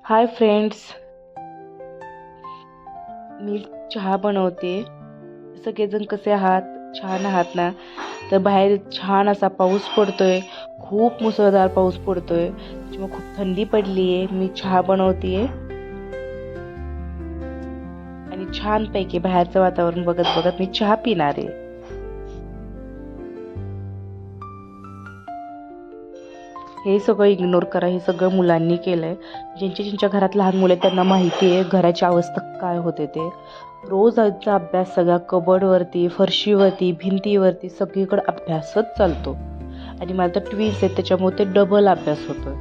Hi friends, मी चहा बनवते. सगळेजण कसे आहात? छान आहात ना? तर बाहेर छान असा पाऊस पडतोय, खूप मुसळधार पाऊस पडतोय, त्याच्यामुळे खूप थंडी पडली आहे. मी चहा बनवतेय आणि छानपैकी बाहेरचं वातावरण बघत बघत मी चहा पिणार आहे. हे सगळं इग्नोर करा. हे सगळं मुलांनी केलंय. ज्यांच्या घरात लहान मुलं त्यांना माहिती आहे घराची अवस्था काय होते ते. रोज आजचा अभ्यास सगळा कबडवरती, फरशीवरती, भिंतीवरती सगळीकडे अभ्यासच चालतो. आणि मला तर ट्विन्स आहेत त्याच्यामुळे ते डबल अभ्यास होतोय.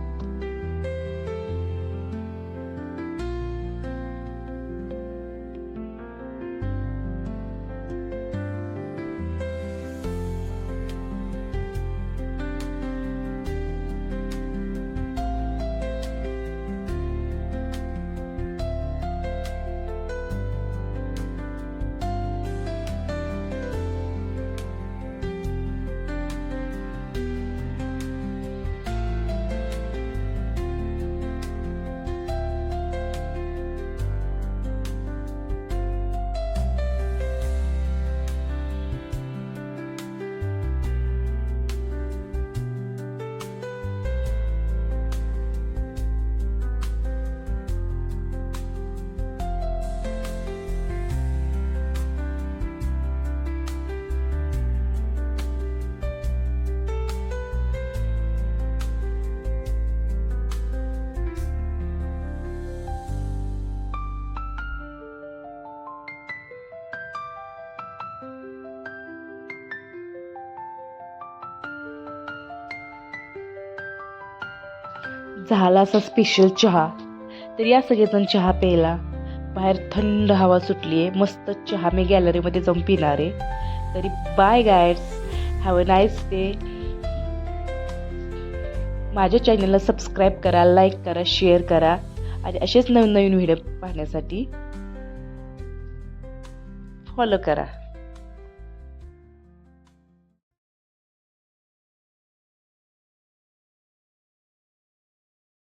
झाला असा स्पेशल चहा. तर या सगळेजण चहा प्यायला. बाहेर थंड हवा सुटली आहे. मस्त चहा मी गॅलरीमध्ये जाऊन पिणार आहे. तरी bye guides, have a nice day. माझ्या चॅनलला सबस्क्राईब करा, लाईक करा, शेअर करा आणि असेच नवीन नवीन व्हिडिओ पाहण्यासाठी फॉलो करा.